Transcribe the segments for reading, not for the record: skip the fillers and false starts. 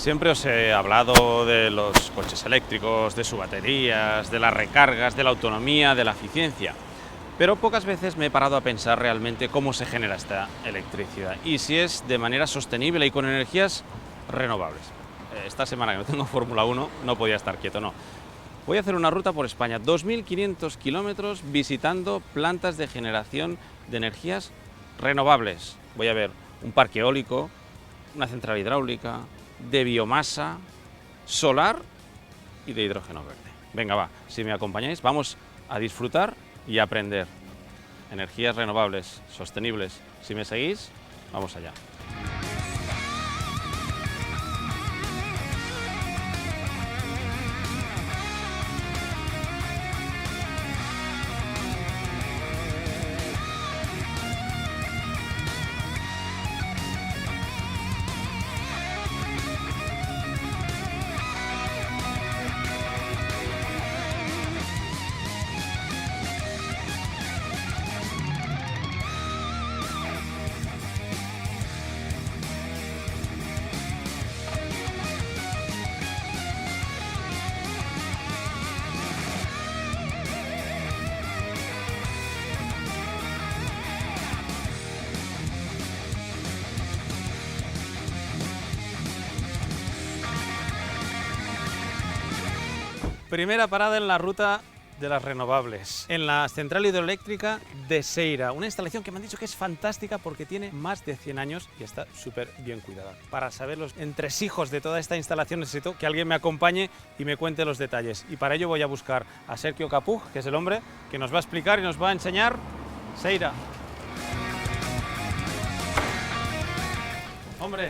Siempre os he hablado de los coches eléctricos, de sus baterías, de las recargas, de la autonomía, de la eficiencia. Pero pocas veces me he parado a pensar realmente cómo se genera esta electricidad y si es de manera sostenible y con energías renovables. Esta semana que no tengo Fórmula 1 no podía estar quieto, no. Voy a hacer una ruta por España, 2.500 kilómetros visitando plantas de generación de energías renovables. Voy a ver un parque eólico, una central hidráulica, de biomasa, solar y de hidrógeno verde. Venga, va, si me acompañáis, vamos a disfrutar y a aprender. Energías renovables, sostenibles. Si me seguís, vamos allá. Primera parada en la ruta de las renovables, en la central hidroeléctrica de Seira, una instalación que me han dicho que es fantástica porque tiene más de 100 años y está súper bien cuidada. Para saber los entresijos de toda esta instalación necesito que alguien me acompañe y me cuente los detalles, y para ello voy a buscar a Sergio Capuj, que es el hombre que nos va a explicar y nos va a enseñar Seira. Hombre.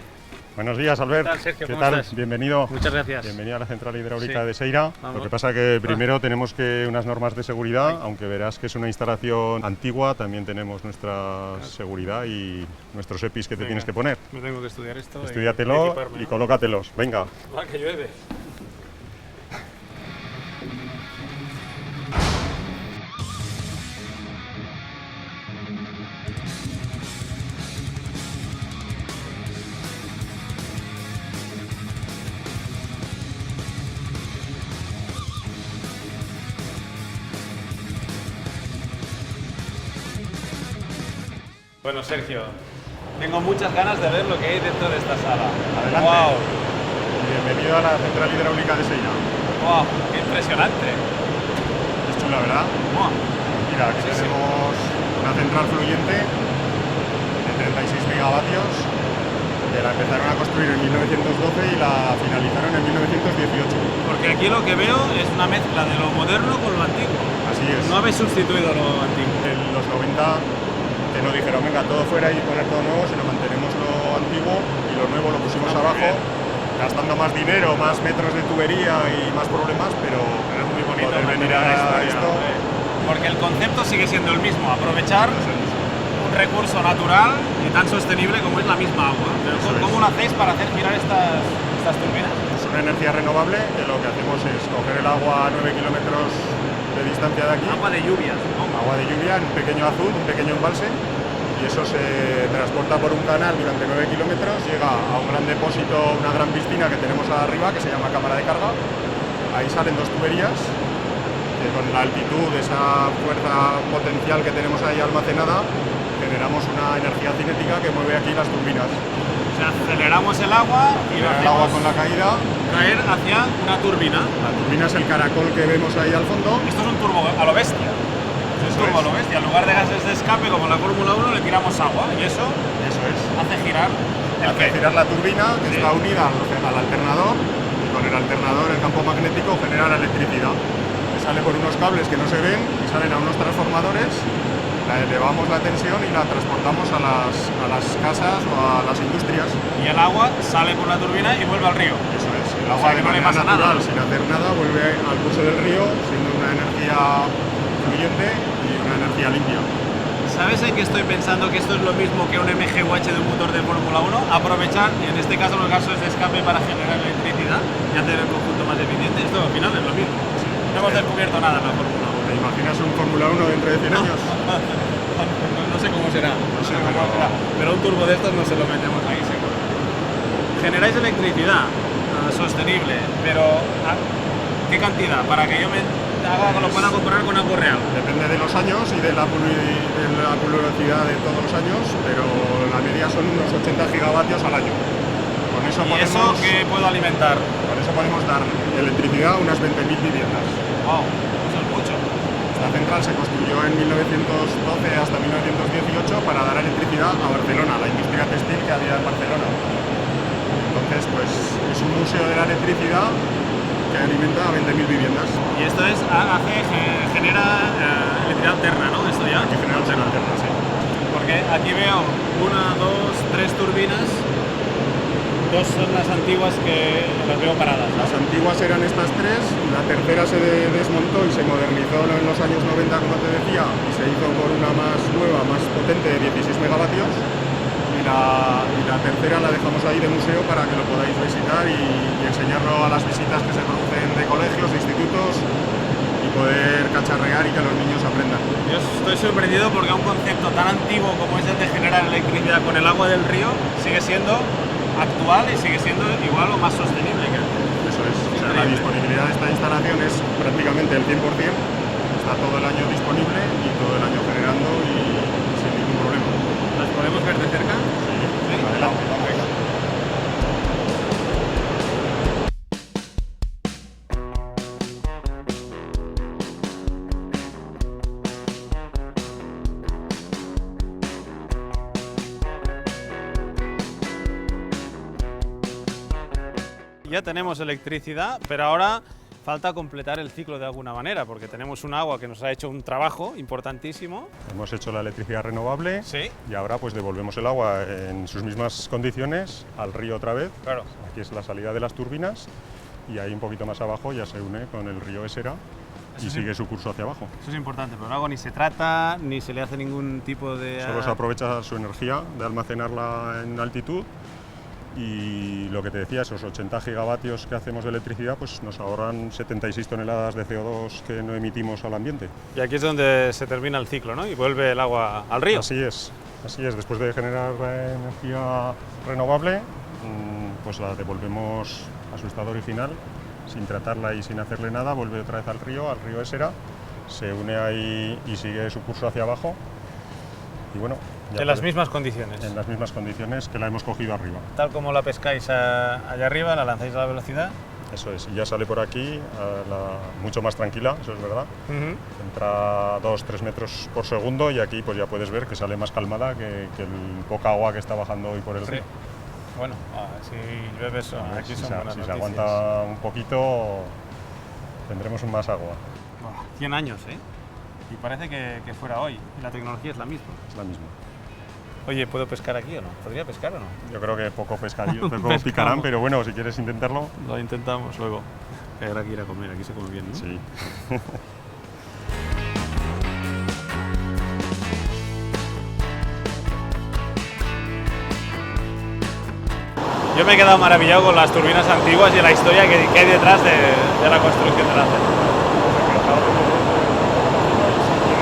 Buenos días, Albert. ¿Qué tal, Sergio? ¿Qué ¿Cómo tal? estás? Bienvenido. Muchas gracias. Bienvenido a la central hidráulica de Sí. Seira. Vamos. Lo que pasa que primero tenemos que unas normas de seguridad, aunque verás que es una instalación antigua, también tenemos nuestra seguridad y nuestros EPIs que te tienes que poner. Me tengo que estudiar esto. Estudiatelo y colócatelos. Venga. Va, que llueve. Bueno, Sergio, tengo muchas ganas de ver lo que hay dentro de esta sala. Adelante. ¡Wow! Bienvenido a la central hidráulica de Seira. ¡Wow! ¡Qué impresionante! Es chula, ¿verdad? ¡Wow! Mira, aquí Sí, sí. tenemos una central fluyente de 36 megavatios, que la empezaron a construir en 1912 y la finalizaron en 1918. Porque aquí lo que veo es una mezcla de lo moderno con lo antiguo. Así es. No habéis sustituido lo antiguo. En los 90 que no dijeron, venga, todo fuera y poner todo nuevo, sino mantenemos lo antiguo y lo nuevo lo pusimos Muy abajo, bien. gastando más dinero, más metros de tubería y más problemas, pero Es muy bonito poder venir mantener la a historia, esto. hombre. Porque el concepto sigue siendo el mismo, aprovechar un recurso natural y tan sostenible como es la misma agua. Pero Eso es. ¿cómo lo hacéis para hacer girar estas turbinas? Es una energía renovable que lo que hacemos es coger el agua a 9 kilómetros de distancia de aquí, Agua de lluvia, supongo. agua de lluvia en un pequeño azud, un pequeño embalse, y eso se transporta por un canal durante 9 kilómetros, llega a un gran depósito, una gran piscina que tenemos arriba, que se llama cámara de carga. Ahí salen dos tuberías, que con la altitud, esa fuerza potencial que tenemos ahí almacenada, generamos una energía cinética que mueve aquí las turbinas. O sea, aceleramos el agua y lo El agua hacemos con la caída, caer hacia una turbina. la turbina es el caracol que vemos ahí al fondo. Esto es un turbo a lo bestia. Es un Eso turbo a es. lo bestia. En lugar de gases de escape como en la Fórmula 1 le tiramos agua y eso Eso es. hace girar Hace girar la turbina, que Sí. está unida al alternador, y con el alternador el campo magnético genera la electricidad, que sale por unos cables que no se ven y salen a unos transformadores, la elevamos la tensión y la transportamos a las casas o a las industrias. y el agua sale por la turbina y vuelve al río. Eso es, el O agua sea, que de no le manera pasa natural, nada. sin hacer nada, vuelve al curso del río, siendo una energía fluyente y una energía limpia. ¿Sabes en qué estoy pensando? Que esto es lo mismo que un MGUH de un motor de Fórmula 1, aprovechar, en este caso, los gases de escape para generar electricidad y hacer el conjunto más eficiente. Esto al final es lo mismo. No hemos descubierto nada en la Fórmula 1. ¿Te imaginas un Fórmula 1 dentro de 100 años? No sé cómo será, no sé cómo será, pero un turbo de estos no se lo metemos ahí seguro. Generáis electricidad, sostenible, pero ¿qué cantidad? Para que yo lo pueda comparar con algo real. Depende de los años y de la pluviosidad de todos los años, pero la media son unos 80 gigavatios al año. Con eso ¿Y eso qué puedo alimentar? Con eso podemos dar electricidad a unas 20.000 viviendas. ¡Wow! Eso es mucho. La central se construyó en 1912 hasta 1918 para dar electricidad a Barcelona, la industria textil que había en Barcelona. Entonces, pues es un museo de la electricidad que alimenta a 20.000 viviendas. Y esto genera electricidad alterna, ¿no? Esto ya. Aquí genera alterna, sí. Porque aquí veo 1, 2, 3 turbinas. 2 son las antiguas que las veo paradas, ¿no? Las antiguas eran estas 3, la tercera se desmontó y se modernizó en los años 90, como te decía, y se hizo por una más nueva, más potente, de 16 megavatios. Y la tercera la dejamos ahí de museo para que lo podáis visitar y enseñarlo a las visitas que se producen de colegios, de institutos, y poder cacharrear y que los niños aprendan. Yo estoy sorprendido porque un concepto tan antiguo como es el de generar electricidad con el agua del río sigue siendo actual y sigue siendo igual o más sostenible que antes. Eso es. O sea, la disponibilidad de esta instalación es prácticamente el 100%, está todo el año disponible y todo el año generando y sin ningún problema. ¿Las podemos ver de cerca? Sí, adelante. Venga. Ya tenemos electricidad, pero ahora falta completar el ciclo de alguna manera, porque tenemos un agua que nos ha hecho un trabajo importantísimo. Hemos hecho la electricidad renovable, Sí. y ahora pues devolvemos el agua en sus mismas condiciones al río otra vez. Claro. Aquí es la salida de las turbinas y ahí un poquito más abajo ya se une con el río Esera y sigue su curso hacia abajo. Eso es importante, pero el agua ni se trata, ni se le hace ningún tipo de... Solo se aprovecha su energía de almacenarla en altitud. Y lo que te decía, esos 80 gigavatios que hacemos de electricidad, pues nos ahorran 76 toneladas de CO2 que no emitimos al ambiente. Y aquí es donde se termina el ciclo, ¿no? Y vuelve el agua al río. Así es. Después de generar energía renovable, pues la devolvemos a su estado original, sin tratarla y sin hacerle nada, vuelve otra vez al río Esera, se une ahí y sigue su curso hacia abajo. Y bueno, en las mismas condiciones. En las mismas condiciones que la hemos cogido arriba. Tal como la pescáis allá arriba, la lanzáis a la velocidad. Eso es, y ya sale por aquí mucho más tranquila, eso es verdad. Entra 2-3 metros por segundo y aquí pues ya puedes ver que sale más calmada que el poca agua que está bajando hoy por el río. Bueno, si llueve aquí son buenas noticias. Si se aguanta un poquito, tendremos más agua. 100 años, ¿eh? Y parece que fuera hoy, y la tecnología es la misma. Es la misma. Oye, ¿puedo pescar aquí o no? ¿Podría pescar o no? Yo creo que poco picarán, pero bueno, si quieres intentarlo. Lo intentamos luego. Habrá que ir a comer, aquí se come bien, ¿no? Sí. Yo me he quedado maravillado con las turbinas antiguas y la historia que hay detrás de la construcción de la central.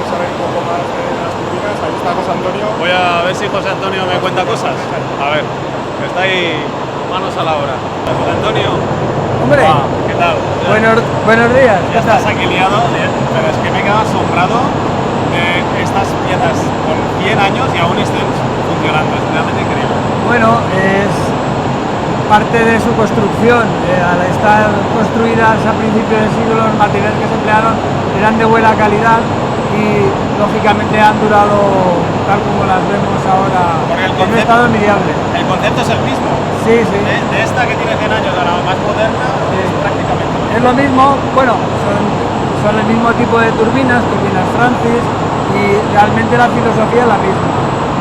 Saber un poco más de las turbinas, ahí está José Antonio. Voy a ver si José Antonio me cuenta cosas. A ver, que está ahí manos a la obra. José Antonio. Hombre, ¿qué tal? buenos días. Ya estás aquí liado, pero es que me he quedado asombrado de estas piezas con 100 años y aún estén funcionando. Es realmente increíble. Bueno, es parte de su construcción. Al estar construidas a principios del siglo, los materiales que se emplearon eran de buena calidad y lógicamente han durado tal como las vemos ahora en un estado envidiable. El concepto es el mismo. Sí, sí. De esta que tiene 100 años a la más moderna, es prácticamente lo mismo. Es lo mismo, bueno, son el mismo tipo de turbinas Francis, y realmente la filosofía es la misma.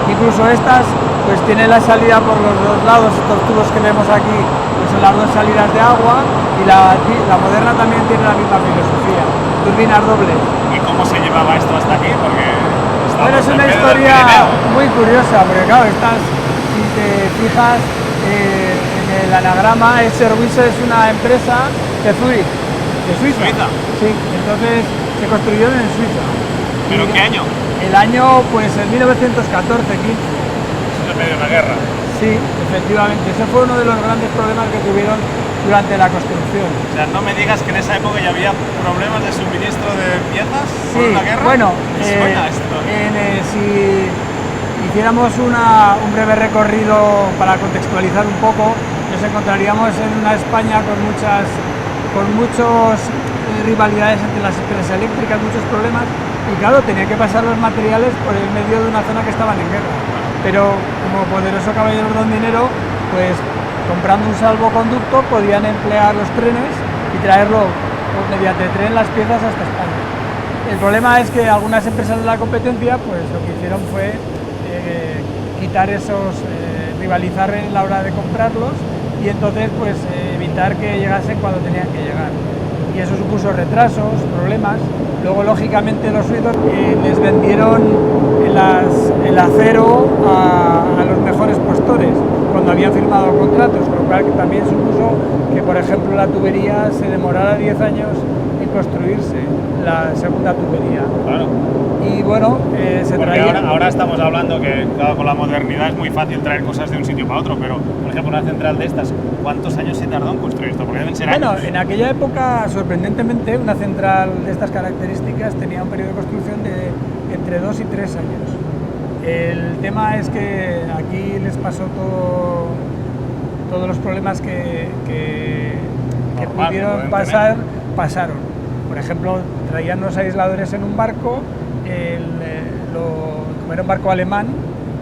Incluso estas pues tienen la salida por los dos lados, estos tubos que vemos aquí pues son las dos salidas de agua, y la moderna también tiene la misma filosofía, turbinas dobles. ¿Y cómo se llevaba esto hasta aquí? Porque bueno, es una historia muy curiosa, porque claro, si te fijas en el anagrama, Service es una empresa de Zurich, de Suiza. Sí, entonces se construyeron en Suiza. ¿Pero en qué año? El año, pues en 1914-15. Eso es en medio de una guerra. Sí, efectivamente. Ese fue uno de los grandes problemas que tuvieron durante la construcción. O sea, no me digas que en esa época ya había problemas de suministro de piezas por Sí, la guerra. bueno, ¿Me suena esto? si hiciéramos un breve recorrido para contextualizar un poco, nos encontraríamos en una España con muchas rivalidades entre las empresas eléctricas, muchos problemas, y claro, tenía que pasar los materiales por el medio de una zona que estaban en guerra. Pero como poderoso caballero don dinero, pues comprando un salvoconducto podían emplear los trenes y traerlo mediante tren las piezas hasta España. El problema es que algunas empresas de la competencia pues lo que hicieron fue quitar rivalizar en la hora de comprarlos y entonces pues evitar que llegasen cuando tenían que llegar. Y eso supuso retrasos, problemas. Luego, lógicamente, los suizos les vendieron el acero a los mejores postores cuando habían firmado contratos, con lo cual que también supuso que, por ejemplo, la tubería se demorara 10 años en construirse, la segunda tubería. Claro. Y bueno, se Porque traía... ahora estamos hablando que claro, con la modernidad es muy fácil traer cosas de un sitio para otro, pero por ejemplo una central de estas, ¿cuántos años se tardó en construir esto? Porque deben ser Bueno, años. en aquella época, sorprendentemente, una central de estas características tenía un periodo de construcción de entre 2 y 3 años. El tema es que aquí les pasó todos los problemas que Normal, pudieron pasar, pasaron. Por ejemplo, traían los aisladores en un barco, como era un barco alemán,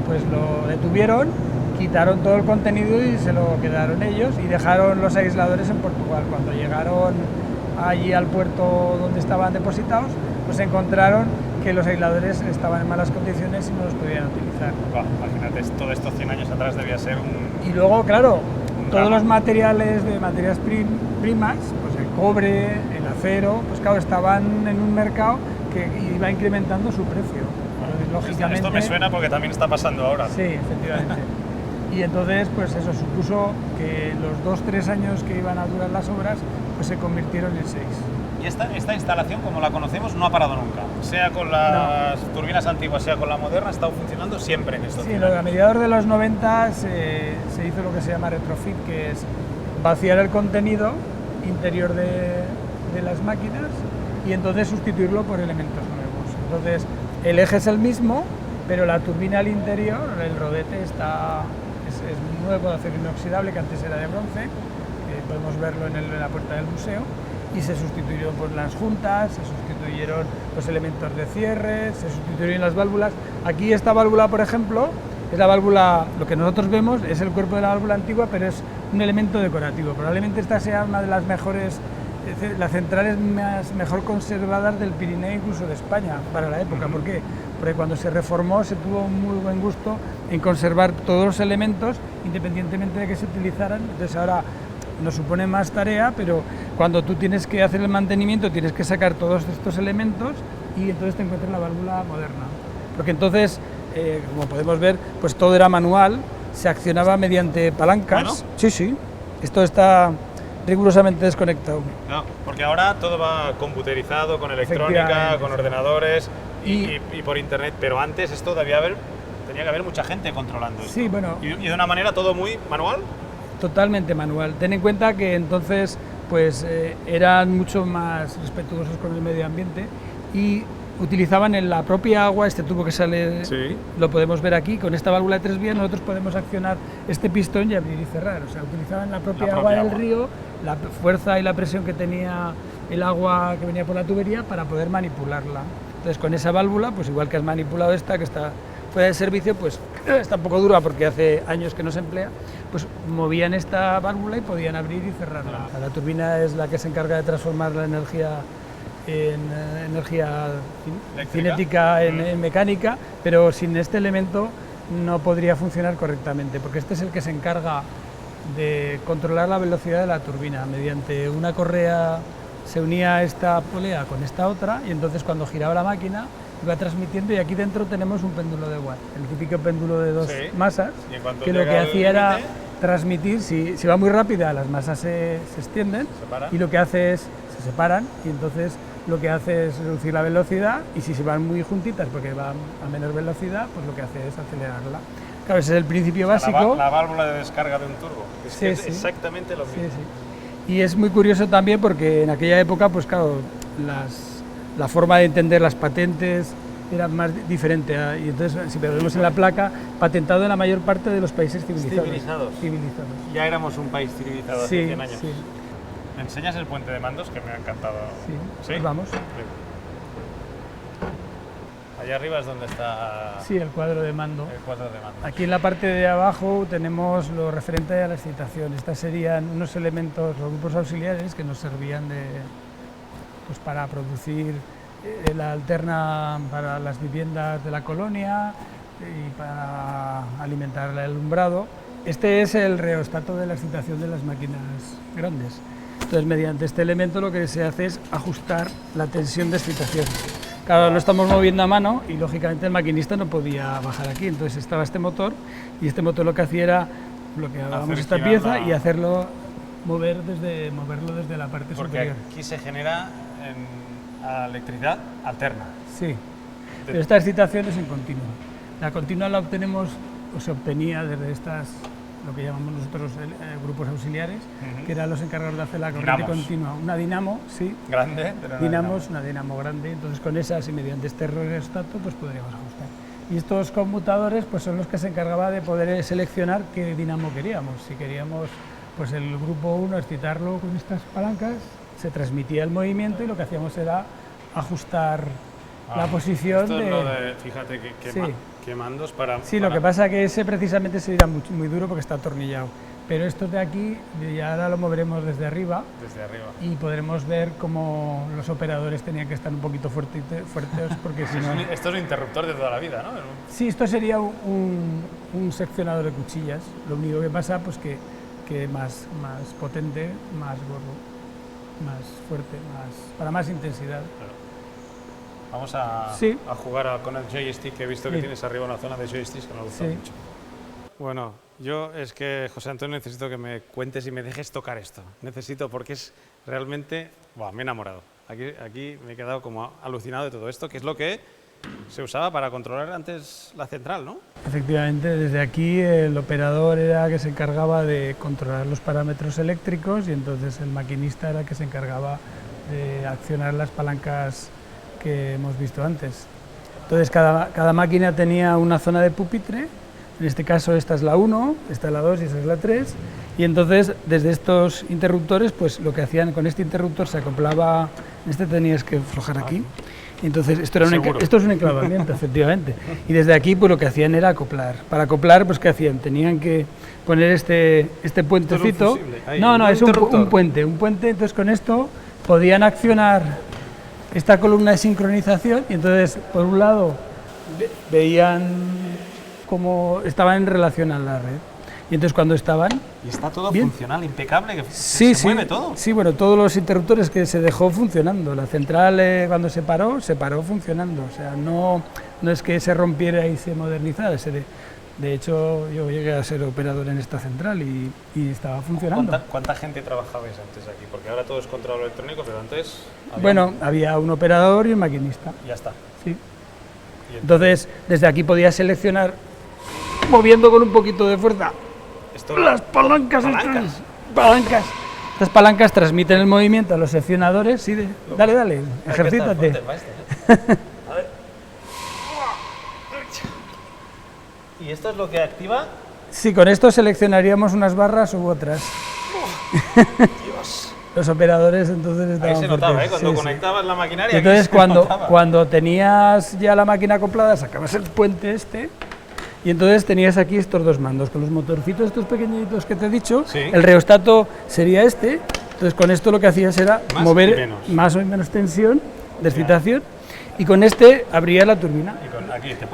pues lo detuvieron, quitaron todo el contenido y se lo quedaron ellos y dejaron los aisladores en Portugal. Cuando llegaron allí al puerto donde estaban depositados, pues encontraron que los aisladores estaban en malas condiciones y no los podían utilizar. Imagínate, todo esto 100 años atrás debía ser un... Y luego, claro, todos drama. los materiales de materias primas, pues el cobre, el acero, pues claro, estaban en un mercado que iba incrementando su precio. Lógicamente, Esto me suena porque también está pasando ahora. Sí, efectivamente. Y entonces, pues eso supuso que los 2-3 años que iban a durar las obras, pues se convirtieron en 6. Y esta instalación, como la conocemos, no ha parado nunca. Sea con las turbinas antiguas, sea con la moderna, ha estado funcionando siempre en estos Sí, 100 años. a mediados de los 90 se hizo lo que se llama retrofit, que es vaciar el contenido interior de las máquinas y entonces sustituirlo por elementos nuevos. Entonces, el eje es el mismo, pero la turbina al interior, el rodete, es nuevo de acero inoxidable, que antes era de bronce, podemos verlo en la puerta del museo, y se sustituyeron por las juntas, se sustituyeron los elementos de cierre, se sustituyeron las válvulas. Aquí esta válvula, por ejemplo, es la válvula, lo que nosotros vemos es el cuerpo de la válvula antigua, pero es un elemento decorativo. Probablemente esta sea una de las mejores, las centrales mejor conservadas del Pirineo, incluso de España, para la época. ¿Por qué? Porque cuando se reformó se tuvo un muy buen gusto en conservar todos los elementos, independientemente de que se utilizaran. Entonces ahora nos supone más tarea, pero cuando tú tienes que hacer el mantenimiento tienes que sacar todos estos elementos y entonces te encuentras la válvula moderna. Porque entonces, como podemos ver, pues todo era manual, se accionaba mediante palancas. ¿Bueno? Sí, sí, esto está rigurosamente desconectado. No, porque ahora todo va computerizado, con electrónica, Efectivamente, con sí. ordenadores y por internet, pero antes esto tenía que haber mucha gente controlando esto. Sí, bueno. Y de una manera todo muy manual. Totalmente manual. Ten en cuenta que entonces pues eran mucho más respetuosos con el medio ambiente y utilizaban en la propia agua este tubo que sale, Sí. lo podemos ver aquí, con esta válvula de 3 vías nosotros podemos accionar este pistón y abrir y cerrar. O sea, utilizaban la propia agua del río, la fuerza y la presión que tenía el agua que venía por la tubería para poder manipularla. Entonces con esa válvula, pues igual que has manipulado esta que está fuera de servicio, pues está un poco dura porque hace años que no se emplea, pues movían esta válvula y podían abrir y cerrarla. La turbina es la que se encarga de transformar la energía en energía cinética, en mecánica, pero sin este elemento no podría funcionar correctamente, porque este es el que se encarga de controlar la velocidad de la turbina. Mediante una correa se unía esta polea con esta otra y entonces cuando giraba la máquina iba transmitiendo, y aquí dentro tenemos un péndulo de Watt, el típico péndulo de dos masas, que lo que hacía era transmitir, si va muy rápida las masas se extienden y lo que hace es, se separan y entonces lo que hace es reducir la velocidad, y si se van muy juntitas porque van a menor velocidad, pues lo que hace es acelerarla. Claro, ese es el principio básico. La válvula de descarga de un turbo. Es Sí, sí. exactamente lo mismo. Sí, sí. Y es muy curioso también porque en aquella época, pues claro, la forma de entender las patentes era más diferente. Y entonces, si vemos en la placa, patentado en la mayor parte de los países civilizados. Civilizados. Ya éramos un país civilizado hace Sí, 100 años. sí, ¿Me enseñas el puente de mandos? Que me ha encantado. sí. ¿Sí? Pues vamos. Allá arriba es donde está Sí, el cuadro de mando. el cuadro de mando. Aquí en la parte de abajo tenemos lo referente a la excitación. Estas serían unos elementos, los grupos auxiliares que nos servían pues para producir la alterna para las viviendas de la colonia y para alimentar el alumbrado. Este es el reostato de la excitación de las máquinas grandes. Entonces, mediante este elemento lo que se hace es ajustar la tensión de excitación. Claro, lo estamos moviendo a mano y lógicamente el maquinista no podía bajar aquí, entonces estaba este motor y este motor lo que hacía era bloqueábamos esta pieza y hacerlo moverlo desde la parte Porque superior. aquí se genera electricidad alterna. Sí, pero esta excitación es en continuo. La continua la obtenemos o se obtenía desde estas, lo que llamamos nosotros grupos auxiliares, que eran los encargados de hacer la corriente Dinamos. continua. Una dinamo, sí. Grande, pero Una dinamo grande, entonces con esas y mediante este reostato pues podríamos ajustar. Y estos conmutadores pues son los que se encargaba de poder seleccionar qué dinamo queríamos. Si queríamos pues el grupo 1 excitarlo con estas palancas, se transmitía el movimiento y lo que hacíamos era ajustar la posición esto de... es lo de, fíjate que Sí. que mandos para... Sí, lo que pasa es que ese precisamente sería muy duro porque está atornillado. Pero estos de aquí, ya ahora lo moveremos desde arriba Desde arriba. y podremos ver cómo los operadores tenían que estar un poito fuertes porque si no... Esto es un interruptor de toda la vida, ¿no? Sí, esto sería un seccionador de cuchillas. Lo único que pasa pues que más potente, más gordo, más fuerte, para más intensidad. Vamos a jugar con el joystick, que he visto que tienes arriba una zona de joysticks que me gusta mucho. Bueno, yo es que, José Antonio, necesito que me cuentes y me dejes tocar esto. Necesito, porque es realmente... me he enamorado. Aquí me he quedado como alucinado de todo esto, que es lo que se usaba para controlar antes la central, ¿no? Efectivamente, desde aquí el operador era el que se encargaba de controlar los parámetros eléctricos y entonces el maquinista era el que se encargaba de accionar las palancas que hemos visto antes. Entonces cada máquina tenía una zona de pupitre, en este caso esta es la 1, esta es la 2 y esta es la 3, y entonces desde estos interruptores, pues lo que hacían con este interruptor se acoplaba, este tenías que aflojar aquí, y entonces esto es un enclavamiento, efectivamente, y desde aquí pues lo que hacían era acoplar. Para acoplar, pues ¿qué hacían? Tenían que poner este puentecito, es un puente, entonces con esto podían accionar esta columna de sincronización y entonces por un lado veían cómo estaban en relación a la red y entonces cuando estaban... Y está todo bien, funcional, impecable, que se mueve todo. Sí, bueno, todos los interruptores que se dejó funcionando. La central cuando se paró funcionando, o sea, no es que se rompiera y se modernizara. De hecho, yo llegué a ser operador en esta central y estaba funcionando. ¿Cuánta gente trabajabais antes aquí? Porque ahora todo es control electrónico, pero antes... Había un operador y un maquinista. Ya está. Sí. Entonces, desde aquí podías seleccionar, moviendo con un poquito de fuerza, las palancas. Estas palancas transmiten el movimiento a los seccionadores. Sí, dale, ejercítate. ¿Y esto es lo que activa? Sí, con esto seleccionaríamos unas barras u otras. Dios. Los operadores entonces estaban Ahí se notaba, fuertes. cuando conectabas la maquinaria. Y entonces aquí se notaba. cuando tenías ya la máquina acoplada, sacabas el puente y entonces tenías aquí estos dos mandos, con los motorcitos estos pequeñitos que te he dicho. Sí. El reostato sería entonces con esto lo que hacías era mover más o menos tensión de excitación y con abría la turbina,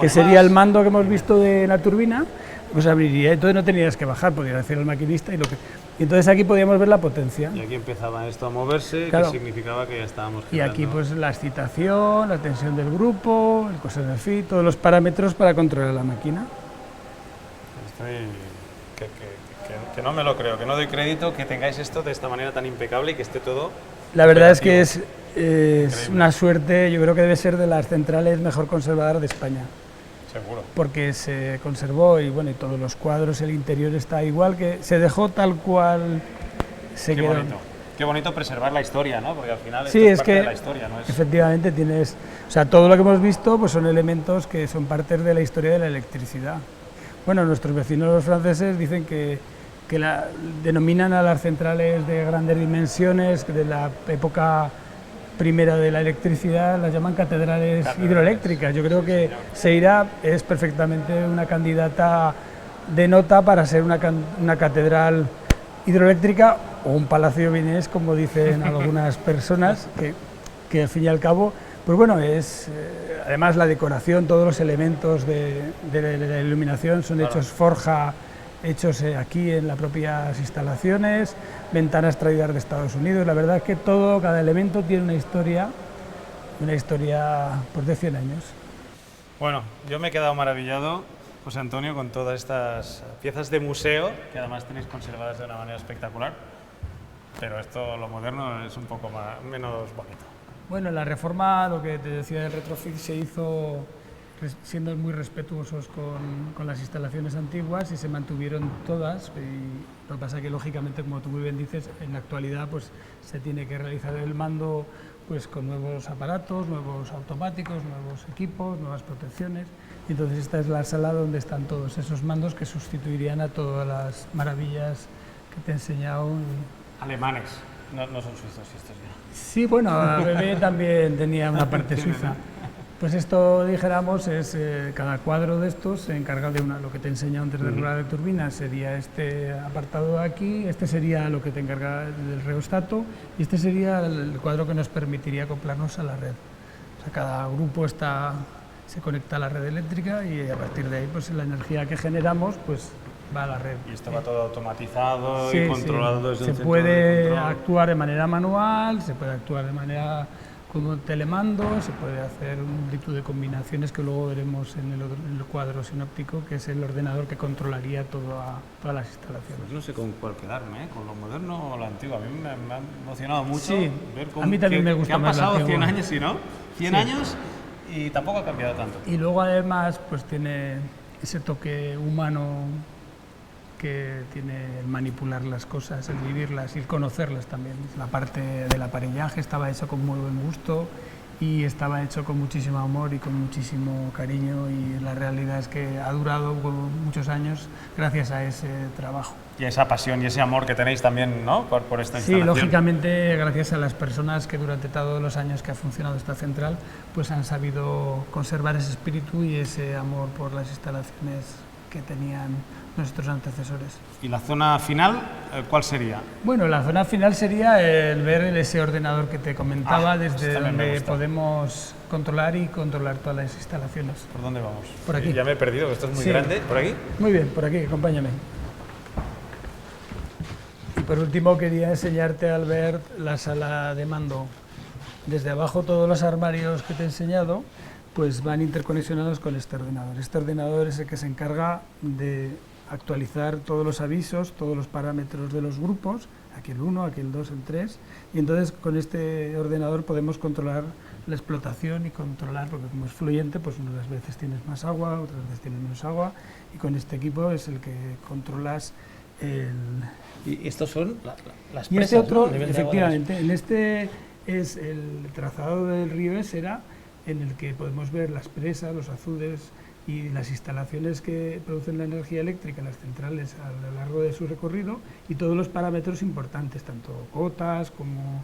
que sería el mando que hemos visto de la turbina, pues abriría, entonces no tenías que bajar, podía hacer el maquinista y entonces aquí podíamos ver la potencia. Y aquí empezaba esto a moverse, claro, que significaba que ya estábamos girando. Y aquí pues la excitación, la tensión del grupo, el cos de phi, todos los parámetros para controlar la máquina. Que no me lo creo, que no doy crédito que tengáis esto de esta manera tan impecable y que esté todo... La verdad es que es una suerte, yo creo que debe ser de las centrales mejor conservadas de España. Seguro. Porque se conservó y y todos los cuadros, el interior está igual, que se dejó tal cual se quedó. Bonito. qué bonito preservar la historia, ¿no? Porque al final sí, esto es es parte que de la historia, ¿no? efectivamente tienes, o sea, todo lo que hemos visto pues son elementos que son parte de la historia de la electricidad. Bueno, nuestros vecinos los franceses dicen que denominan a las centrales de grandes dimensiones de la época primera de la electricidad, las llaman catedrales hidroeléctricas. Yo creo que Seira es perfectamente una candidata de nota para ser una catedral hidroeléctrica o un palacio vienés, como dicen algunas personas, que al fin y al cabo, pues bueno, es además la decoración, todos los elementos de la iluminación son hechos forja, hechos aquí en las propias instalaciones, ventanas traídas de Estados Unidos. La verdad es que cada elemento tiene una historia pues, de 100 años. Bueno, yo me he quedado maravillado, José Antonio, con todas estas piezas de museo, que además tenéis conservadas de una manera espectacular, pero esto, lo moderno, es un poco menos bonito. Bueno, la reforma, lo que te decía del retrofit, se hizo siendo muy respetuosos con las instalaciones antiguas y se mantuvieron todas. Y lo que pasa es que, lógicamente, como tú muy bien dices, en la actualidad pues, se tiene que realizar el mando pues, con nuevos aparatos, nuevos automáticos, nuevos equipos, nuevas protecciones. Y entonces esta es la sala donde están todos esos mandos que sustituirían a todas las maravillas que te he enseñado. Alemanes, no son suizos estos ya. Sí, bueno, ABB también tenía una parte suiza. Pues esto, dijéramos, es cada cuadro de estos se encarga de lo que te he enseñado antes de rular de turbinas, sería este apartado de aquí, este sería lo que te encarga del reostato y este sería el cuadro que nos permitiría acoplarnos a la red. O sea, cada grupo se conecta a la red eléctrica y a partir de ahí pues la energía que generamos pues va a la red. Y esto va todo automatizado sí, y controlado desde un centro de control. Se puede actuar de manera manual, se puede actuar de manera como telemando, se puede hacer un tipo de combinaciones que luego veremos en el cuadro sinóptico, que es el ordenador que controlaría todas las instalaciones. Pues no sé con cuál quedarme, con lo moderno o lo antiguo. A mí me ha emocionado mucho ver a mí también me gusta que han más pasado la 100 años, ¿sí, no? 100 años y tampoco ha cambiado tanto. Y luego además pues tiene ese toque humano que tiene el manipular las cosas, el vivirlas y el conocerlas también. La parte del aparellaje estaba hecho con muy buen gusto y estaba hecho con muchísimo amor y con muchísimo cariño y la realidad es que ha durado muchos años gracias a ese trabajo. Y esa pasión y ese amor que tenéis también, ¿no?, por esta instalación. Sí, lógicamente gracias a las personas que durante todos los años que ha funcionado esta central pues han sabido conservar ese espíritu y ese amor por las instalaciones que tenían nuestros antecesores. ¿Y la zona final cuál sería? Bueno, la zona final sería el ver ese ordenador que te comentaba, desde donde podemos controlar todas las instalaciones. ¿Por dónde vamos? Por aquí. Ya me he perdido, que esto es muy grande. ¿Por aquí? Muy bien, por aquí, acompáñame. Y por último quería enseñarte, Albert, la sala de mando. Desde abajo todos los armarios que te he enseñado pues van interconexionados con este ordenador. Este ordenador es el que se encarga de actualizar todos los avisos, todos los parámetros de los grupos, aquí el 1, aquí el 2, el 3, y entonces con este ordenador podemos controlar la explotación y controlar, porque como es fluyente, pues unas veces tienes más agua, otras veces tienes menos agua, y con este equipo es el que controlas el... Y estos son las presas, y este otro, ¿no? efectivamente, en este es el trazado del río Esera, en el que podemos ver las presas, los azudes y las instalaciones que producen la energía eléctrica en las centrales a lo largo de su recorrido y todos los parámetros importantes, tanto cotas como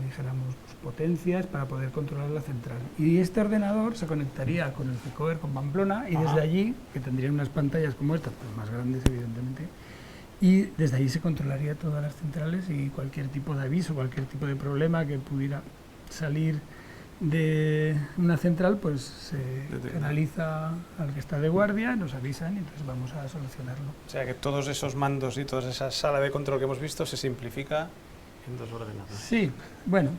dijéramos pues, potencias para poder controlar la central. Y este ordenador se conectaría con el FECOER con Pamplona y desde allí, que tendrían unas pantallas como estas, pues más grandes evidentemente, y desde ahí se controlaría todas las centrales y cualquier tipo de aviso, cualquier tipo de problema que pudiera salir de una central, pues se canaliza al que está de guardia, nos avisan y entonces vamos a solucionarlo. O sea que todos esos mandos y toda esa sala de control que hemos visto se simplifica en dos ordenadores. Sí, bueno,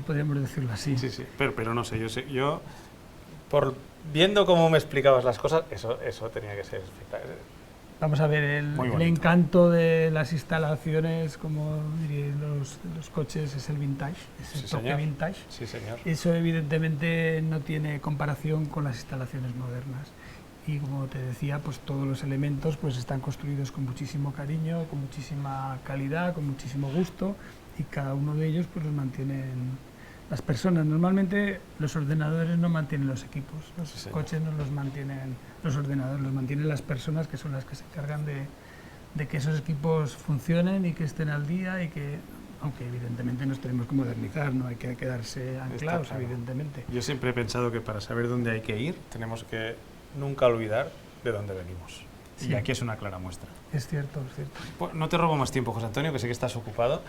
podríamos decirlo así. Sí, pero no sé, yo por viendo cómo me explicabas las cosas, eso tenía que ser espectacular. Vamos a ver el encanto de las instalaciones, como diría los coches, es el vintage, es el toque vintage. Sí, señor. Eso evidentemente no tiene comparación con las instalaciones modernas. Y como te decía, pues todos los elementos pues están construidos con muchísimo cariño, con muchísima calidad, con muchísimo gusto y cada uno de ellos pues los mantienen las personas. Normalmente los ordenadores no mantienen los equipos, los coches no los mantienen los ordenadores, los mantienen las personas, que son las que se encargan de que esos equipos funcionen y que estén al día, y que, aunque evidentemente nos tenemos que modernizar, no hay que quedarse anclados, claro, evidentemente. Yo siempre he pensado que para saber dónde hay que ir tenemos que nunca olvidar de dónde venimos. Sí. Y aquí es una clara muestra. Es cierto, es cierto. Pues no te robo más tiempo, José Antonio, que sé que estás ocupado.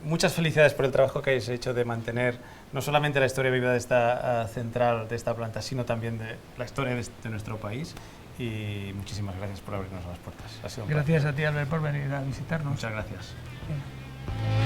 Muchas felicidades por el trabajo que habéis hecho de mantener no solamente la historia viva de esta central, de esta planta, sino también de la historia de nuestro país. Y muchísimas gracias por abrirnos las puertas. Ha sido un placer. Gracias a ti, Albert, por venir a visitarnos. Muchas gracias. Bien.